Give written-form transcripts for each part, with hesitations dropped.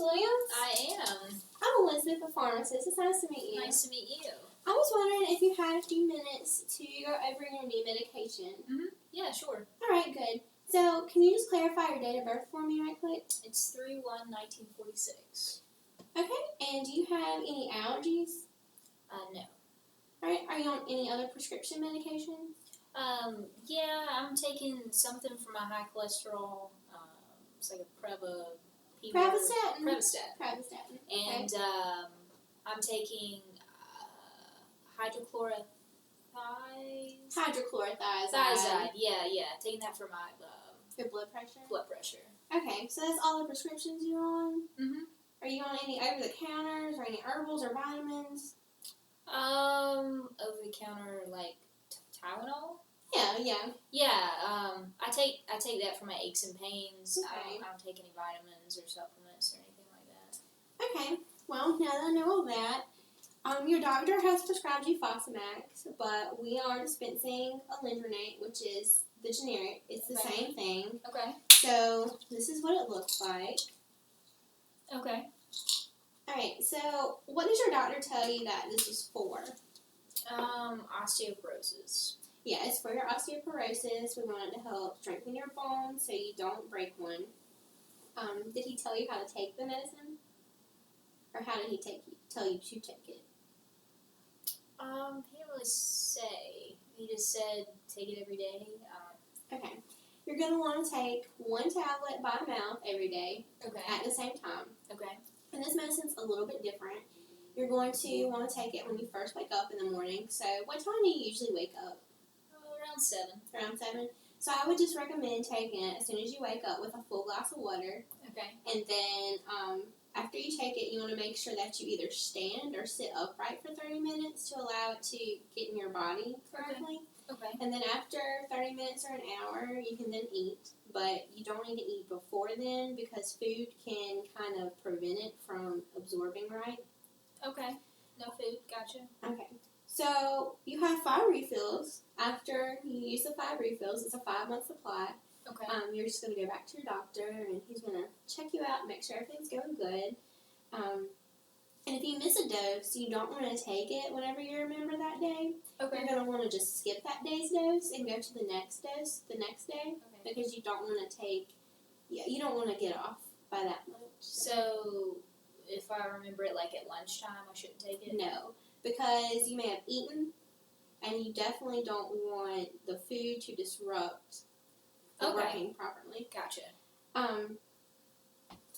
Williams? I am. I'm Elizabeth, a pharmacist. It's nice to meet you. Nice to meet you. I was wondering if you had a few minutes to go over your new medication. Yeah, sure. All right, good. So, can you just clarify your date of birth for me right quick? It's 3/1/1946. Okay, and do you have any allergies? No. All right, are you on any other prescription medication? Yeah, I'm taking something for my high cholesterol. It's like a Pravastatin. Pravastatin. Okay. And I'm taking hydrochlorothiazide. Hydrochlorothiazide. Yeah. Taking that for my Your blood pressure? blood pressure. Okay, so that's all the prescriptions you're on? Mm-hmm. Are you on any over-the-counters or any herbals or vitamins? Over the counter like Tylenol. Yeah. Yeah. I take that for my aches and pains. Okay. I don't take any vitamins or supplements or anything like that. Okay. Well, now that I know all that, your doctor has prescribed you Fosamax, but we are dispensing alendronate, which is the generic. It's the same thing. Okay. So this is what it looks like. Okay. All right. So what does your doctor tell you that this is for? Osteoporosis. Yeah, it's for your osteoporosis. We want it to help strengthen your bones so you don't break one. Did he tell you how to take the medicine? Or how did he tell you to take it? He didn't really say. He just said take it every day. Okay. You're going to want to take one tablet by mouth every day at the same time. Okay. And this medicine's a little bit different. You're going to want to take it when you first wake up in the morning. So what time do you usually wake up? Around 7. Around 7. So I would just recommend taking it as soon as you wake up with a full glass of water. Okay. And then after you take it, you want to make sure that you either stand or sit upright for 30 minutes to allow it to get in your body correctly. Okay. And then after 30 minutes or an hour, you can then eat. But you don't need to eat before then because food can kind of prevent it from absorbing right. Okay. No food. Gotcha. Okay. So you have 5 refills. After you use the 5 refills, it's a 5-month supply. Okay. You're just going to go back to your doctor, and he's going to check you out and make sure everything's going good. And if you miss a dose, you don't want to take it whenever you remember that day. Okay. You're going to want to just skip that day's dose and go to the next dose the next day because you don't want to you don't want to get off by that much. So if I remember it like at lunchtime, I shouldn't take it? No, because you may have eaten, and you definitely don't want the food to disrupt the working properly. Gotcha.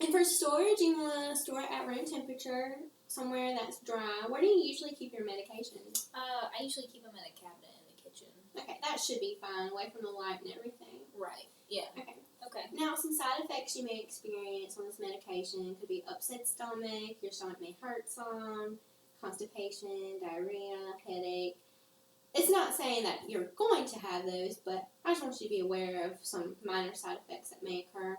And for storage, you want to store it at room temperature, somewhere that's dry. Where do you usually keep your medications? I usually keep them in a cabinet in the kitchen. Okay, that should be fine, away from the light and everything. Right. Yeah. Okay. Now, some side effects you may experience on this medication could be upset stomach, your stomach may hurt some, constipation, diarrhea, headache. It's not saying that you're going to have those, but I just want you to be aware of some minor side effects that may occur.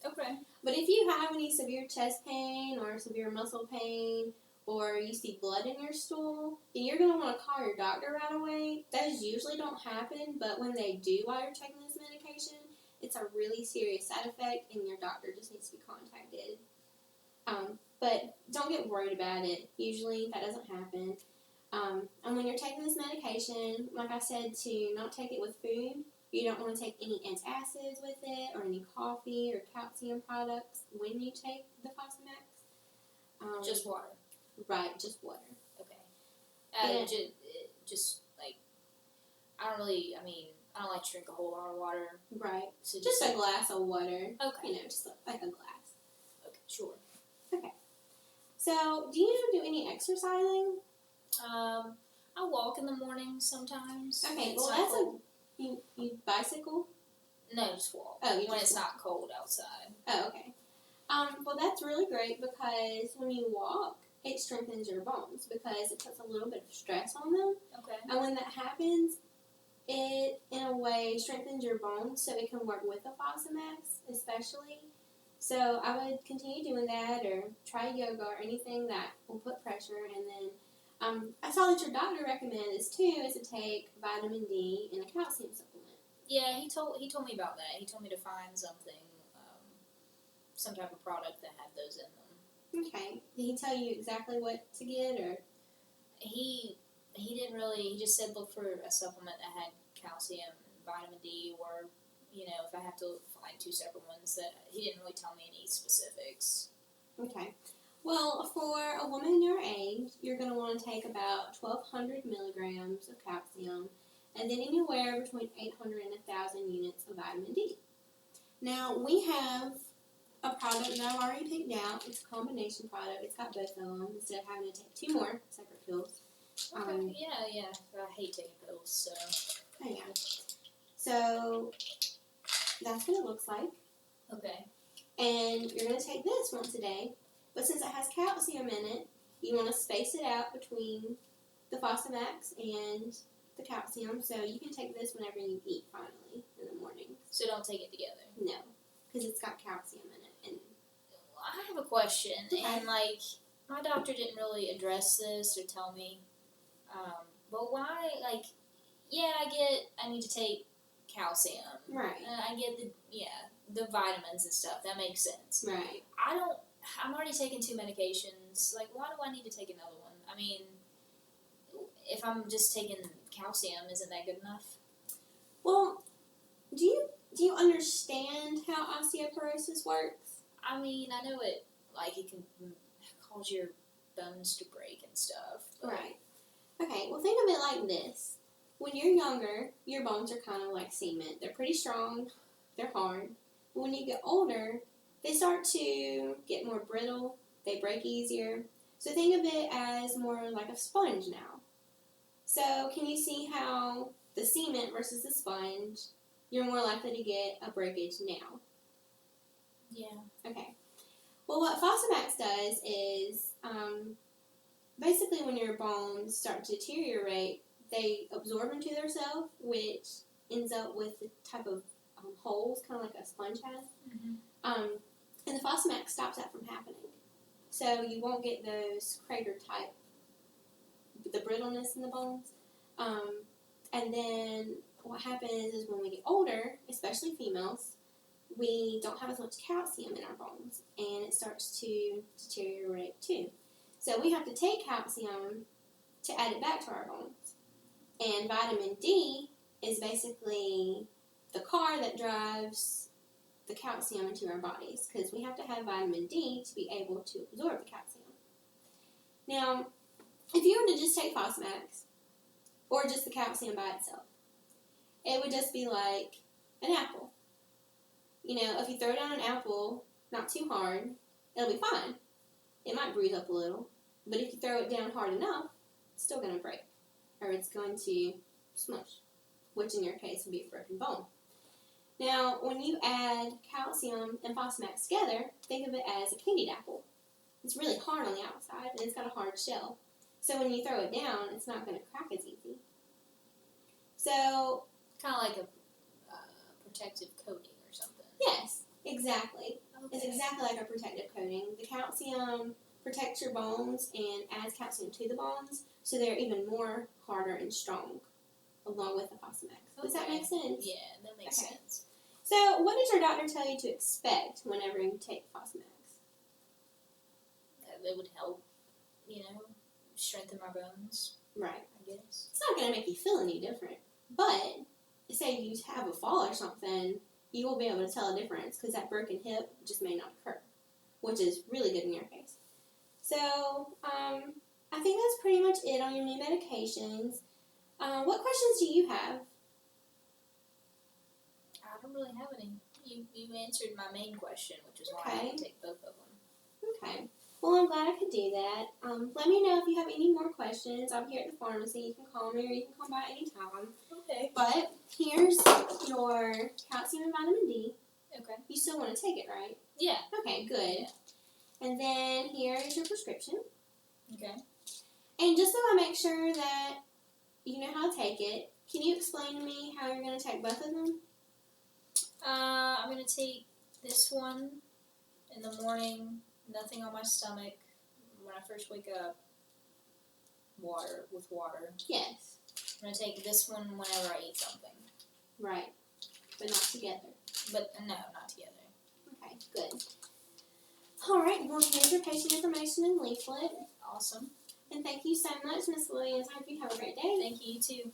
Okay. But if you have any severe chest pain or severe muscle pain or you see blood in your stool, then you're going to want to call your doctor right away. Those usually don't happen, but when they do while you're taking this medication, it's a really serious side effect and your doctor just needs to be contacted. But don't get worried about it. Usually that doesn't happen. And when you're taking this medication, like I said, to not take it with food. You don't want to take any antacids with it or any coffee or calcium products when you take the Fosamax. Just water. Right, just water. Okay. Just like, I don't like to drink a whole lot of water. Right. So just a glass of water. Okay. Just like a glass. Okay, sure. Okay. So, do you do any exercising? I walk in the morning sometimes. Okay, well that's You bicycle? No, just walk. Oh, when it's not cold outside. Oh, okay. Well, that's really great because when you walk, it strengthens your bones because it puts a little bit of stress on them. Okay. And when that happens, it, in a way, strengthens your bones so it can work with the Fosamax, especially. So I would continue doing that or try yoga or anything that will put pressure. And then I saw that your doctor recommended this too, is to take vitamin D and a calcium supplement. Yeah, he told me about that. He told me to find something, some type of product that had those in them. Okay. Did he tell you exactly what to get, or? He didn't really. He just said look for a supplement that had calcium, vitamin D, or if I have to find two separate ones. That he didn't really tell me any specifics. Okay. Well, for a woman your age, you're going to want to take about 1,200 milligrams of calcium, and then anywhere between 800 and 1,000 units of vitamin D. Now, we have a product that I've already picked out. It's a combination product. It's got both of them instead of having to take 2 more separate pills. Okay. Yeah. I hate taking pills, so. Oh, yeah. So, that's what it looks like. Okay. And you're going to take this once a day. But since it has calcium in it, you want to space it out between the Fosamax and the calcium. So you can take this whenever you eat, finally, in the morning. So don't take it together? No, because it's got calcium in it. And I have a question. Okay. And, my doctor didn't really address this or tell me. But why, I need to take calcium. Right. I get the vitamins and stuff. That makes sense. Right. I'm already taking 2 medications. Why do I need to take another one? I mean, if I'm just taking calcium, isn't that good enough? Well, do you understand how osteoporosis works? I mean, I know it can cause your bones to break and stuff. Right. Okay, well, think of it like this. When you're younger, your bones are kind of like cement. They're pretty strong. They're hard. But when you get older, they start to get more brittle. They break easier. So think of it as more like a sponge now. So can you see how the cement versus the sponge, you're more likely to get a breakage now? Yeah. Okay. Well, what Fosamax does is basically when your bones start to deteriorate, they absorb into themselves, which ends up with the type of holes, kind of like a sponge has. Mm-hmm. And the Fosamax stops that from happening. So you won't get those crater type, the brittleness in the bones. And then what happens is when we get older, especially females, we don't have as much calcium in our bones, and it starts to deteriorate too. So we have to take calcium to add it back to our bones. And vitamin D is basically the car that drives the calcium into our bodies, because we have to have vitamin D to be able to absorb the calcium. Now, if you were to just take Fosamax, or just the calcium by itself, it would just be like an apple. If you throw down an apple, not too hard, it'll be fine. It might bruise up a little, but if you throw it down hard enough, it's still going to break, or it's going to smush, which in your case would be a broken bone. Now, when you add calcium and Fosamax together, think of it as a candied apple. It's really hard on the outside, and it's got a hard shell. So when you throw it down, it's not going to crack as easy. So, kind of like a protective coating or something. Yes, exactly. Okay. It's exactly like a protective coating. The calcium protects your bones and adds calcium to the bones, so they're even more harder and strong, along with the Fosamax. Does that make sense? Yeah, that makes sense. So, what did your doctor tell you to expect whenever you take Fosamax? It would help, strengthen my bones. Right. I guess. It's not going to make you feel any different, but say you have a fall or something, you will be able to tell a difference, because that broken hip just may not occur, which is really good in your case. So, I think that's pretty much it on your new medications. What questions do you have? I don't really have any. You answered my main question, which is why I would take both of them. Okay. Well, I'm glad I could do that. Let me know if you have any more questions. I'm here at the pharmacy. You can call me, or you can come by anytime. Okay. But here's your calcium and vitamin D. Okay. You still want to take it, right? Yeah. Okay, good. Yeah. And then here is your prescription. Okay. And just so I make sure that you know how to take it, can you explain to me how you're going to take both of them? I'm going to take this one in the morning, nothing on my stomach. When I first wake up, water. Yes. I'm going to take this one whenever I eat something. Right. But not together. But no, not together. Okay, good. All right, well, here's your patient information and leaflet. Awesome. And thank you so much, Miss Williams. I hope you have a great day. Thank you, you too.